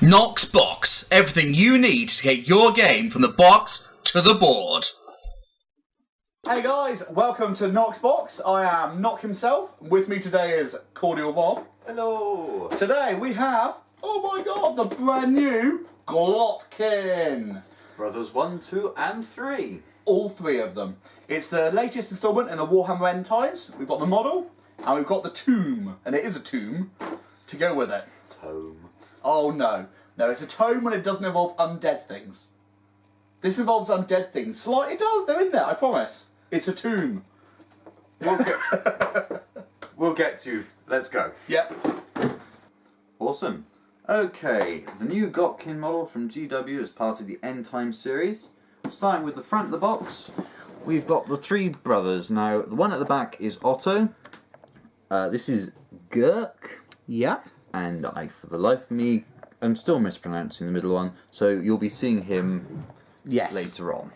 Nox Box. Everything you need to take your game from the box to the board. Hey guys, welcome to Nox Box. I am Nock himself. With me today is Cordial Bob. Hello. Today we have, oh my god, the brand new Glotkin. Brothers 1, 2 and 3. All three of them. It's the latest installment in the Warhammer End Times. We've got the model and we've got the tomb, and it is a tomb, to go with it. Tome. Oh no. No, it's a tome when it doesn't involve undead things. This involves undead things. Slightly does, they're in there, I promise. It's a tomb. We'll get to. Let's go. Yep. Awesome. Okay, the new Glotkin model from GW is part of the End Time series. Starting with the front of the box, we've got the three brothers. Now, the one at the back is Otto. This is Gurk. Yeah. And I, for the life of me, I'm still mispronouncing the middle one. So you'll be seeing him later on.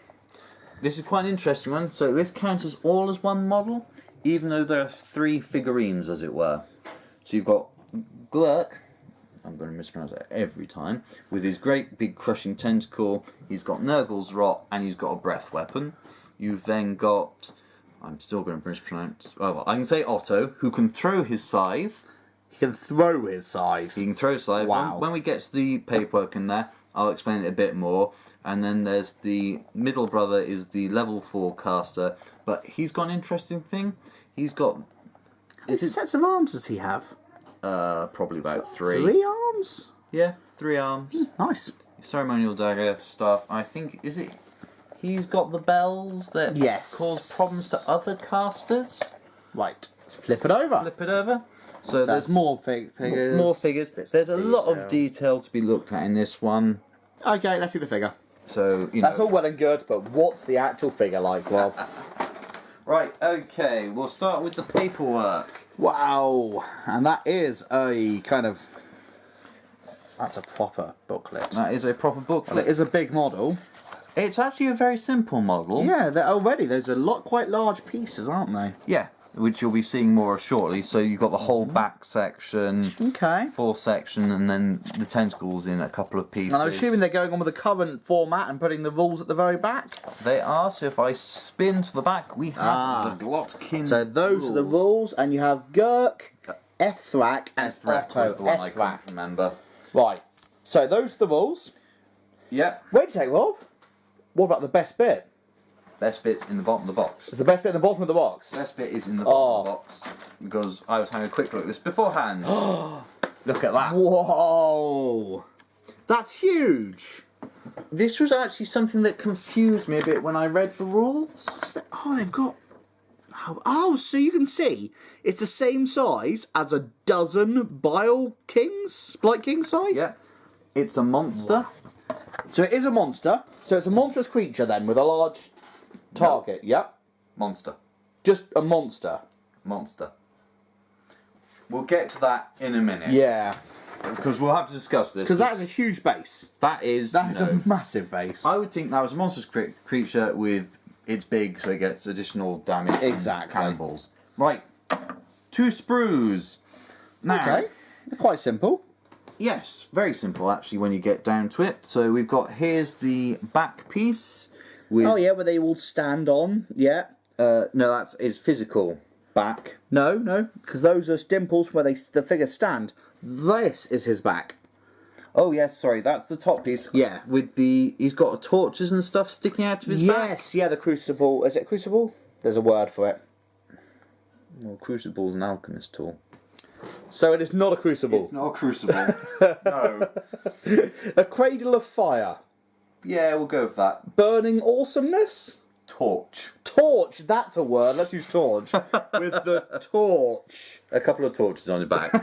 This is quite an interesting one. So this counts as all as one model, even though there are three figurines, as it were. So you've got Glurk, I'm going to mispronounce that every time, with his great big crushing tentacle. He's got Nurgle's Rot, and he's got a breath weapon. You've then got, I'm still going to mispronounce, oh, well, I can say Otto, who can throw his scythe. He can throw his scythe. He can throw his scythe. Wow. When we get to the paperwork in there, I'll explain it a bit more. And then there's the middle brother is the level 4 caster, but he's got an interesting thing. He's got... How many sets of arms does he have? Probably about 3. 3 arms? Yeah, 3 arms. Nice. Ceremonial dagger, staff. I think, is it... He's got the bells that cause problems to other casters? Right, let's flip it over. Flip it over. So there's more figures. More figures. There's a lot of detail to be looked at in this one. Okay, let's see the figure. So, you That's know. all well and good, but what's the actual figure like, Rob? Right, okay, we'll start with the paperwork. Wow, and that is a kind of... That's a proper booklet. That is a proper booklet. Well, it is a big model. It's actually a very simple model. Yeah, there's a lot, quite large pieces, aren't they? Yeah, which you'll be seeing more of shortly. So you've got the whole back section, Okay. full section, and then the tentacles in a couple of pieces. And I'm assuming they're going on with the current format and putting the rules at the very back? They are, so if I spin to the back, we have the Glotkin So those are the rules, and you have Gurk, Ethrak, and Ethrak Otto. was the one I couldn't remember. Right, so those are the rules. Yep. Wait a sec, Rob. What about the best bit? Best bit's in the bottom of the box. It's the best bit at the bottom of the box. Best bit is in the bottom of the box, because I was having a quick look at this beforehand. Look at that. Whoa! That's huge! This was actually something that confused me a bit when I read the rules. Oh, they've got... Oh, so you can see, it's the same size as a dozen Blight Kings, sorry? Yeah. It's a monster. So it is a monster. So it's a monstrous creature then, with a large target, yep. Monster. Just a monster. Monster. We'll get to that in a minute. Yeah. Because we'll have to discuss this. Because that is a huge base. That is a massive base. I would think that was a monstrous creature with... It's big, so it gets additional damage from Exactly. cannonballs. Right. 2 sprues. Now, Okay. They're quite simple. yes, very simple actually when you get down to it. So we've got, here's the back piece. With, Oh yeah, where they all stand on, yeah. no, that's his physical back. No, because those are dimples where the figures stand. This is his back. Oh yes, sorry, that's the top piece. Yeah. With the, he's got torches and stuff sticking out of his back. Yes, yeah, the crucible. Is it crucible? There's a word for it. Well, crucible's an alchemist tool. So it is not a crucible. It's not a crucible. No. A cradle of fire. Yeah, we'll go with that. Burning awesomeness? Torch. Torch, that's a word. Let's use torch. With the torch. A couple of torches on your back.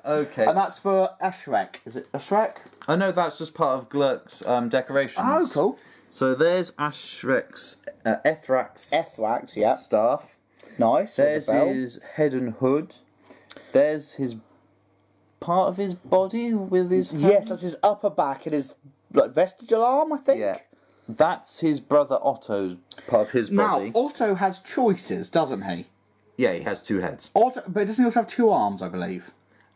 Okay. And that's for Eshrek. Is it Eshrek? I know that's just part of Glurk's decorations. Oh, cool. So there's Ashrek's, Ethrak's Ethrax, yeah. staff. Nice. There's with the bell. his head and hood. There's his part of his body with his hand. Yes, that's his upper back and his like vestigial arm, I think. Yeah. That's his brother Otto's part of his body. Now, Otto has choices, doesn't he? Yeah, he has 2 heads. Otto, but doesn't he also have 2 arms, I believe?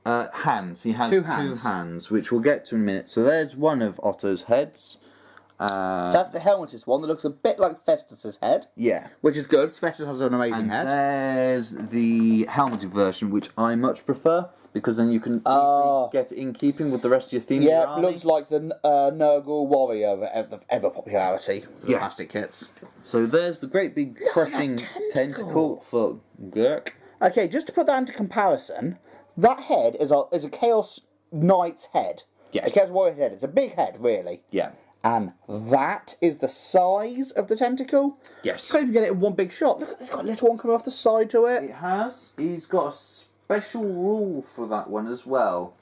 Hands. He has Two two hands. hands, which we'll get to in a minute. So there's one of Otto's heads. So that's the helmeted one that looks a bit like Festus's head. Yeah. Which is good. Festus has an amazing And head. there's the helmeted version, which I much prefer, because then you can easily get it in keeping with the rest of your theme. Yeah, looks like the Nurgle warrior of ever popularity for the Yeah. plastic kits. So there's the great big crushing tentacle for Gurk. Okay, just to put that into comparison, that head is a Chaos Knight's head. Yes. A Chaos Warrior's head. It's a big head, really. Yeah. And that is the size of the tentacle. Yes. You can't even get it in one big shot. Look, it's got a little one coming off the side to it. It has. He's got a special rule for that one as well.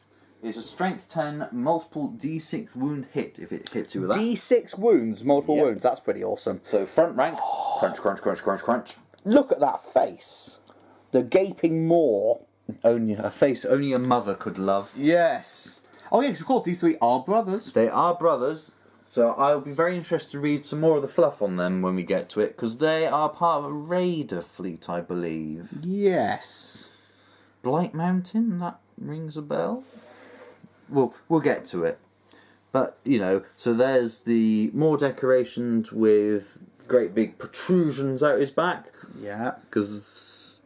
It's a strength 10 multiple d6 wound hit if it hits you with that. D6 wounds, multiple Yep. wounds. That's pretty awesome. So front rank, crunch, crunch, crunch, crunch, crunch. Look at that face. The gaping maw. Only a face only a mother could love. Yes. Oh yes, of course, these three are brothers. They are brothers, so I'll be very interested to read some more of the fluff on them when we get to it, because they are part of a raider fleet, I believe. Yes. Blight Mountain, that rings a bell. We'll get to it. But, you know, so there's the more decorations with great big protrusions out his back, Yeah. because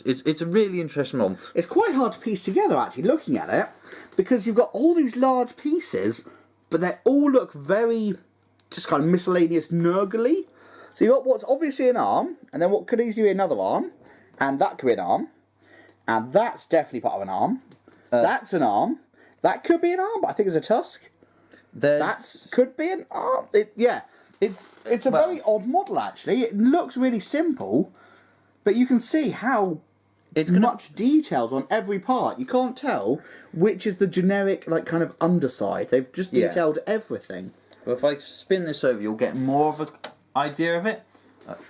it's a really interesting one. It's quite hard to piece together, actually, looking at it, because you've got all these large pieces, but they all look very, just kind of miscellaneous nurgly. So you've got what's obviously an arm, and then what could easily be another arm, and that could be an arm, and that's definitely part of an arm. That's an arm. That could be an arm, but I think it's a tusk. That could be an arm. It's a very odd model, actually. It looks really simple, but you can see how much details on every part. You can't tell which is the generic, like, kind of underside. They've just detailed everything. Well, if I spin this over, you'll get more of an idea of it.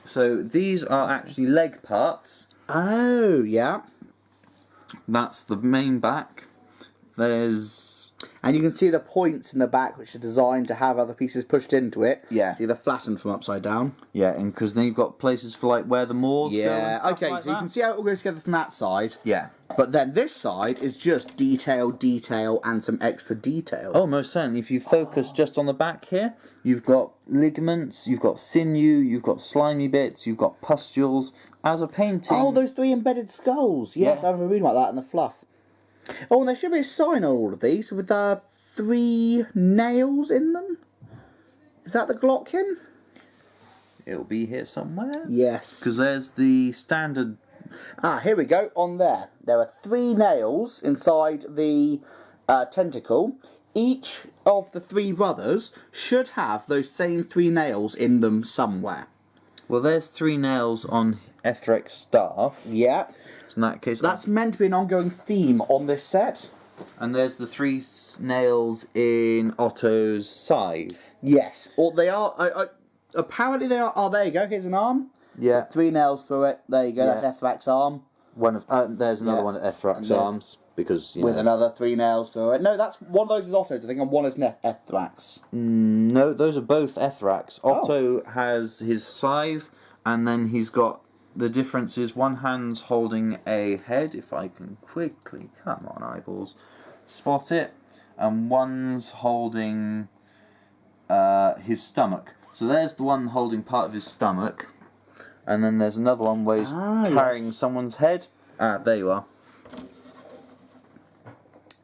So these are actually leg parts. Oh, yeah. That's the main back. And you can see the points in the back, which are designed to have other pieces pushed into it. Yeah. So they're flattened from upside down. Yeah, and because then you've got places for like where the moors go and stuff Okay, like so you that. can see how it all goes together from that side. Yeah. But then this side is just detail, and some extra detail. Oh, most certainly. If you focus just on the back here, you've got ligaments, you've got sinew, you've got slimy bits, you've got pustules. As a painting... Oh, those three embedded skulls. Yes, Yeah. I remember reading about that in the fluff. Oh, and there should be a sign on all of these with 3 nails in them. Is that the Glotkin? It'll be here somewhere. Yes. Because there's the standard... Ah, here we go, on there. There are 3 nails inside the tentacle. Each of the 3 brothers should have those same 3 nails in them somewhere. Well, there's 3 nails on Ethrek's staff. Yeah. In that case... That's meant to be an ongoing theme on this set. And there's the 3 nails in Otto's scythe. Yes. Or they are... apparently they are... Oh, there you go. Here's an arm. Yeah. 3 nails through it. There you go. Yeah. That's Ethrak's arm. One of there's another one at Ethrak's arms, because with another 3 nails through it. No, that's one of those is Otto's, I think, and one is Ethrak's. No, those are both Ethrak's. Otto has his scythe, and then he's got the difference is one hand's holding a head, if I can quickly, come on eyeballs, spot it, and one's holding his stomach. So there's the one holding part of his stomach, and then there's another one where he's carrying someone's head. There you are.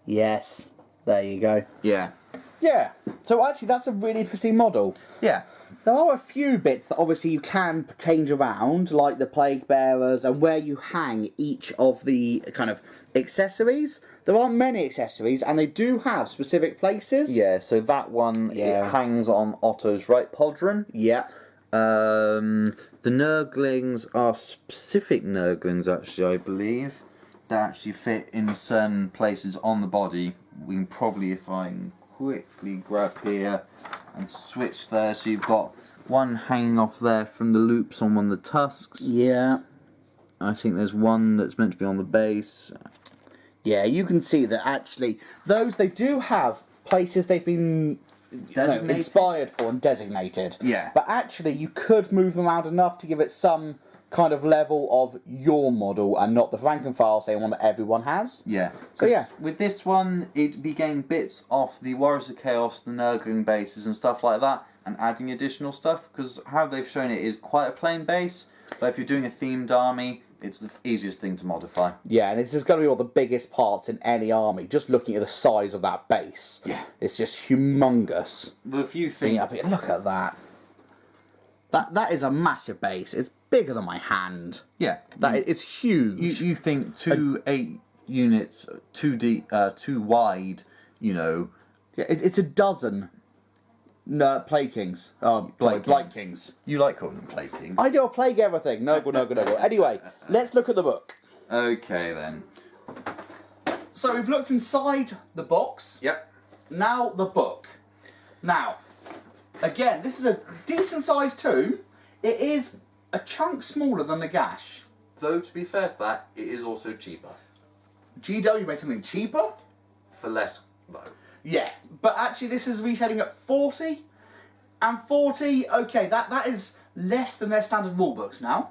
Yes. There you go. Yeah. Yeah. So actually, that's a really interesting model. Yeah. There are a few bits that obviously you can change around, like the plague bearers and where you hang each of the kind of accessories. There aren't many accessories, and they do have specific places. Yeah, so that one it hangs on Otto's right pauldron. Yeah. The Nurglings are specific Nurglings, actually, I believe. They actually fit in certain places on the body. We can probably, if I can quickly grab here and switch there, so you've got one hanging off there from the loops on one of the tusks. Yeah. I think there's one that's meant to be on the base. Yeah, you can see that actually those, they do have places they've been inspired for and designated. Yeah. But actually you could move them around enough to give it some kind of level of your model and not the Frankenfile saying one that everyone has. Yeah. So yeah. With this one, it'd be getting bits off the Warriors of Chaos, the Nurgling bases and stuff like that, and adding additional stuff, because how they've shown it is quite a plain base, but if you're doing a themed army, it's the easiest thing to modify. Yeah, and it's just going to be one of the biggest parts in any army, just looking at the size of that base. Yeah. It's just humongous. The few things... Look at that. That is a massive base. It's bigger than my hand. Yeah. It's huge. You think 2 8 units, too wide, you know... Yeah, it's a dozen Plague Kings. Blight Kings. You like calling them Plague Kings. I do a plague everything. No. Anyway, let's look at the book. Okay, then. So we've looked inside the box. Yep. Now the book. Now, again, this is a decent sized tome. It is a chunk smaller than the Gash. Though, to be fair to that, it is also cheaper. GW made something cheaper? For less, though. Yeah, but actually this is retailing at 40. And 40, okay, that is less than their standard rulebooks now.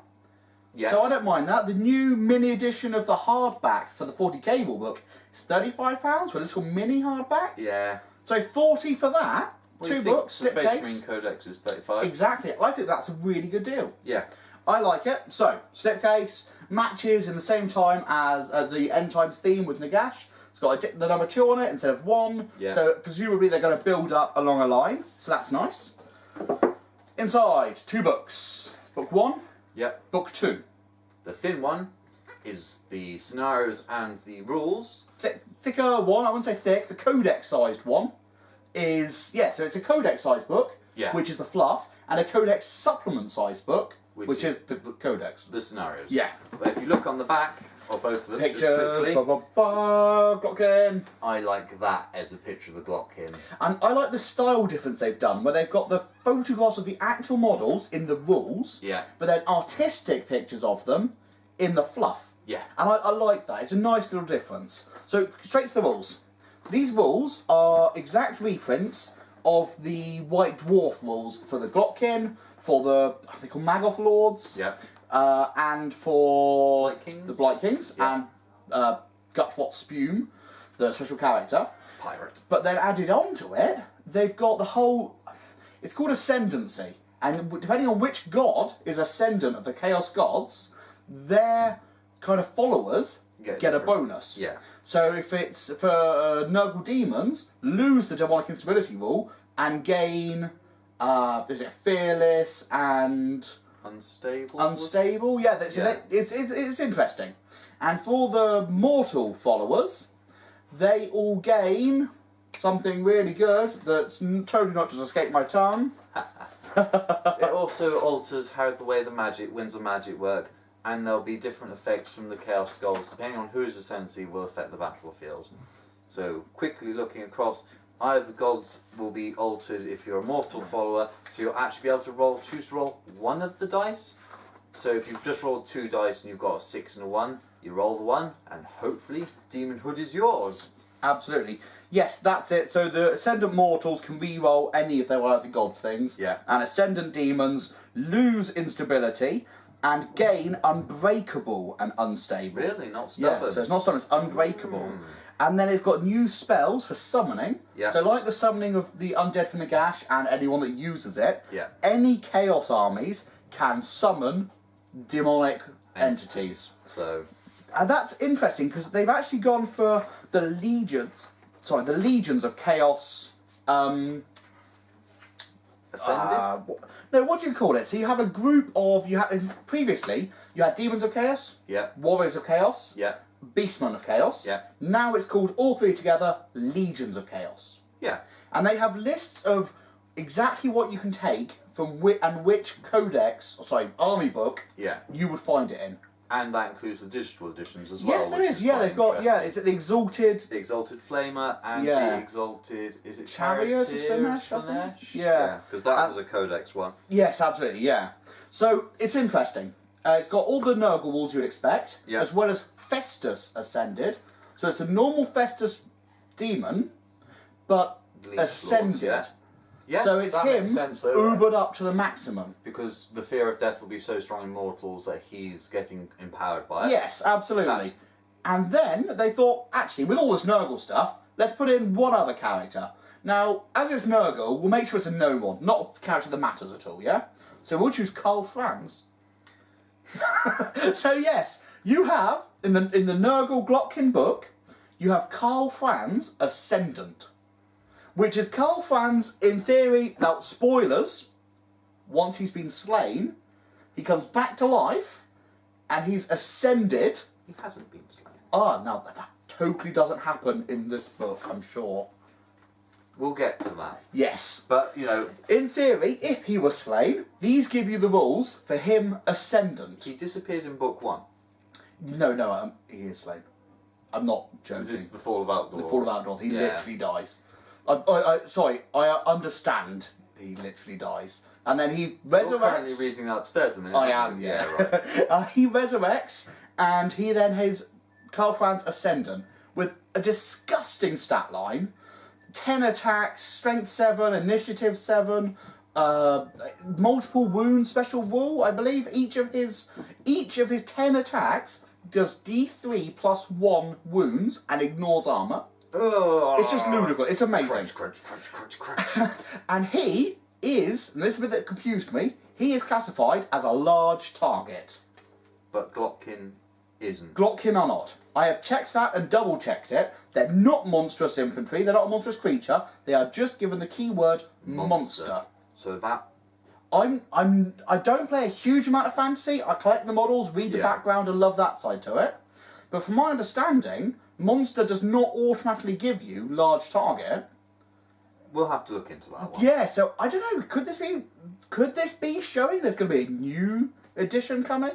Yes. So I don't mind that. The new mini edition of the hardback for the 40k rulebook is £35 for a little mini hardback. Yeah. So 40 for that. What do you 2 think? books, The Space Marine slipcase. Codex is 35. Exactly. I think that's a really good deal. Yeah. I like it. So, slipcase matches in the same time as the End Times theme with Nagash. It's got the number 2 on it instead of 1. Yeah. So presumably they're going to build up along a line. So that's nice. Inside, 2 books. Book 1, Yep. book 2. The thin one is the scenarios and the rules. Thicker one, I wouldn't say thick, the codex sized one is, yeah, so it's a codex sized book, Yeah. which is the fluff, and a codex supplement sized book, which is the codex. The scenarios. Yeah. But if you look on the back of both of them, just Pictures, quickly, blah blah blah, Glotkin. I like that as a picture of the Glotkin. And I like the style difference they've done, where they've got the photographs of the actual models in the rules, Yeah. but then artistic pictures of them in the fluff. Yeah. And I like that. It's a nice little difference. So, straight to the rules. These rules are exact reprints of the White Dwarf rules for the Glotkin, for the, I think, called Magoth Lords, Yeah. and for Blight Kings. the Blight Kings, Yeah. and Gutwot Spume, the special character. Pirate. But then added on to it, they've got the whole, it's called Ascendancy. And depending on which god is ascendant of the Chaos Gods, their kind of followers get a different- bonus. Yeah. So if it's for Nurgle Demons, lose the Demonic Instability rule and gain, is it Fearless and Unstable. Unstable? Yeah, so Yeah. it's interesting. And for the Mortal followers, they all gain something really good that's totally not just escaped my tongue. It also alters how the way the magic winds of magic work, and there'll be different effects from the Chaos Gods depending on whose ascendancy will affect the battlefield. So quickly looking across, either the gods will be altered if you're a mortal follower, so you'll actually be able to choose to roll one of the dice. So if you've just rolled 2 dice and you've got a 6 and a 1, you roll the 1, and hopefully Demonhood is yours. Absolutely. Yes, that's it. So the Ascendant Mortals can re-roll any of their One of the Gods things. Yeah. And Ascendant Demons lose instability and gain Unbreakable and Unstable. Really? Not Yeah, stubborn? so it's not something, it's Unbreakable. And then it's got new spells for summoning. Yeah. So like the summoning of the Undead from Nagash and anyone that uses it, Yeah. any Chaos armies can summon demonic entities. So, And that's interesting because they've actually gone for the legions of Chaos. Ascended? No, what do you call it? So you have a group of previously you had Demons of Chaos, Yeah. Warriors of Chaos, Yeah. Beastmen of Chaos. Yeah. Now it's called all 3 together Legions of Chaos, Yeah. and they have lists of exactly what you can take from which codex, army book, Yeah. you would find it in. And that includes the digital editions as well. Yes, there which is. Yeah, quite they've got. Yeah, interesting. is it the Exalted? The Exalted Flamer and Yeah. the Exalted... Is it Chariot of Charioteers Slanesh, I think? Slanesh? Yeah. Because that And- was a Codex one. Yes, absolutely. Yeah. So it's interesting. It's got all the Nurgle rules you'd expect, Yeah. as well as Festus Ascended. So it's the normal Festus demon, but Leech ascended. Lords, Yeah, so it's that him makes sense, though, ubered up to the maximum. Because the fear of death will be so strong in mortals that he's getting empowered by it. Yes, absolutely. That's- And then they thought, actually, with all this Nurgle stuff, let's put in one other character. Now, as it's Nurgle, we'll make sure it's a known one, not a character that matters at all, yeah? So we'll choose Karl Franz. So yes, you have, in the Nurgle Glotkin book, you have Karl Franz Ascendant. Which is Karl Franz, in theory, now spoilers, once he's been slain, he comes back to life, and he's ascended. He hasn't been slain. Ah, now that totally doesn't happen in this book, I'm sure. We'll get to that. Yes. But, you know... In theory, if he was slain, these give you the rules for him ascendant. He disappeared in book 1. No, he is slain. I'm not joking. Is this the Fall of Outdoor? The Fall of Outdoor. He Yeah. literally dies. Sorry, I understand he literally dies. And then he You're resurrects. currently reading that upstairs a minute. I aren't am, you? yeah. right. He resurrects, and he then has Karl Franz Ascendant with a disgusting stat line: 10 attacks, Strength 7, Initiative 7, multiple wounds special rule. I believe each of his 10 attacks does D3 plus 1 wounds and ignores armor. Oh. It's just ludicrous. It's amazing. Crunch. And he is, and this is the bit that confused me, he is classified as a large target. But Glotkin isn't. Glotkin are not. I have checked that and double checked it. They're not monstrous infantry, they're not a monstrous creature, they are just given the keyword monster. So that... I don't play a huge amount of fantasy, I collect the models, read the background and love that side to it. But from my understanding, monster does not automatically give you large target. We'll have to look into that one. Yeah, so I don't know, could this be showing there's going to be a new edition coming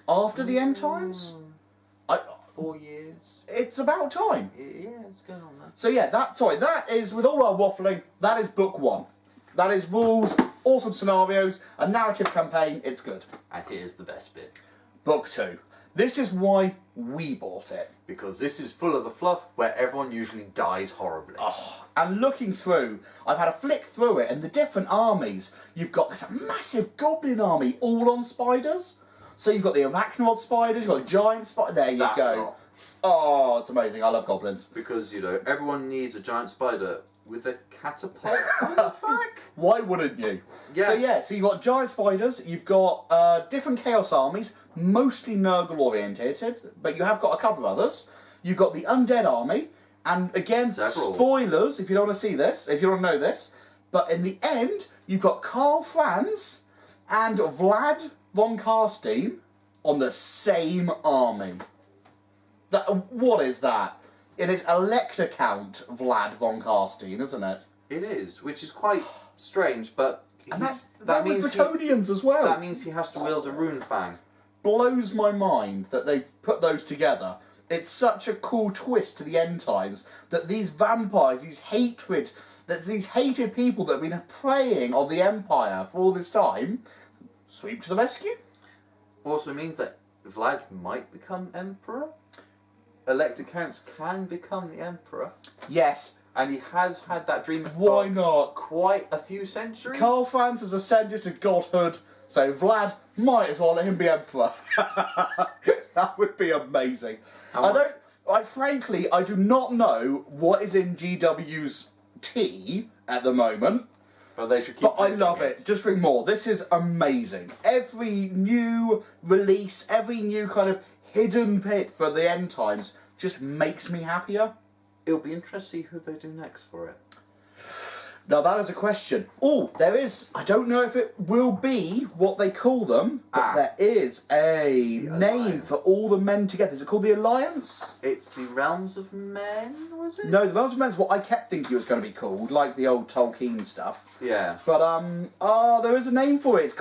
after the end times? 4 years. It's about time. Yeah, it's going on there. So yeah, that is, with all our waffling, that is book 1. That is rules, awesome scenarios, a narrative campaign, it's good. And here's the best bit. Book 2. This is why we bought it. Because this is full of the fluff where everyone usually dies horribly. Oh, and looking through, I've had a flick through it, and the different armies, you've got this massive goblin army all on spiders. So you've got the arachnid spiders, you've got giant spiders, there you That go. lot. Oh, it's amazing, I love goblins. Because, you know, everyone needs a giant spider with a catapult on the back. Why wouldn't you? Yeah. So you've got giant spiders, you've got different chaos armies, mostly Nurgle orientated, but you have got a couple of others. You've got the undead army, and again, Several. spoilers if you don't want to see this, if you don't know this, but in the end, you've got Karl Franz and Vlad von Karstein on the same army. What is that? It is Elector Count Vlad von Karstein, isn't it? It is, which is quite strange, but... And that that with means Bretonnians as well. That means he has to wield a rune fang. Blows my mind that they've put those together. It's such a cool twist to the end times that these vampires, these hated people that have been preying on the Empire for all this time, sweep to the rescue. Also means that Vlad might become Emperor. Elector Counts can become the Emperor. Yes. And he has had that dream Why for not? quite a few centuries. Karl Franz has ascended to godhood, so Vlad might as well let him be Emperor. That would be amazing. Frankly, I do not know what is in GW's tea at the moment. But they should keep. But I love it. Just drink more. This is amazing. Every new release, every new kind of hidden pit for the end times just makes me happier. It'll be interesting to see who they do next for it. Now that is a question. Oh, there is. I don't know if it will be what they call them, but there is a name Alliance. for all the men together. Is it called the Alliance? It's the Realms of Men, was it? No, the Realms of Men is what I kept thinking it was going to be called, like the old Tolkien stuff. Yeah. But there is a name for it.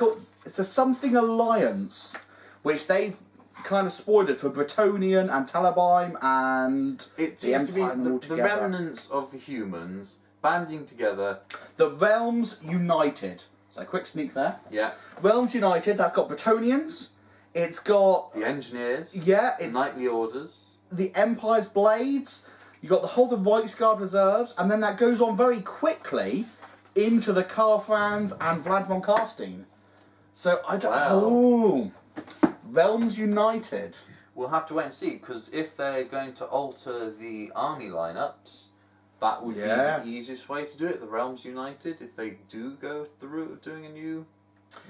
It's a something Alliance, which they've kind of spoiled for Bretonnian and Talabheim and It the seems to be Empire and all the together. remnants of the humans banding together. The Realms United. So quick sneak there. Yeah. Realms United. That's got Bretonnians. It's got The engineers. yeah. The It's knightly orders. the Empire's Blades. You got the whole of the Reichsguard reserves, and then that goes on very quickly into the Carfrans and Vlad von Carstein. So I don't. Wow. Oh, Realms United. We'll have to wait and see, because if they're going to alter the army lineups, that would be the easiest way to do it. The Realms United, if they do go through doing a new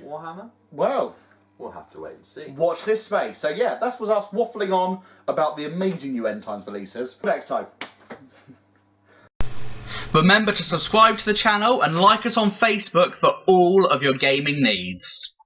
Warhammer. Well, we'll have to wait and see. Watch this space. So yeah, that was us waffling on about the amazing new End Times releases. Next time. Remember to subscribe to the channel and like us on Facebook for all of your gaming needs.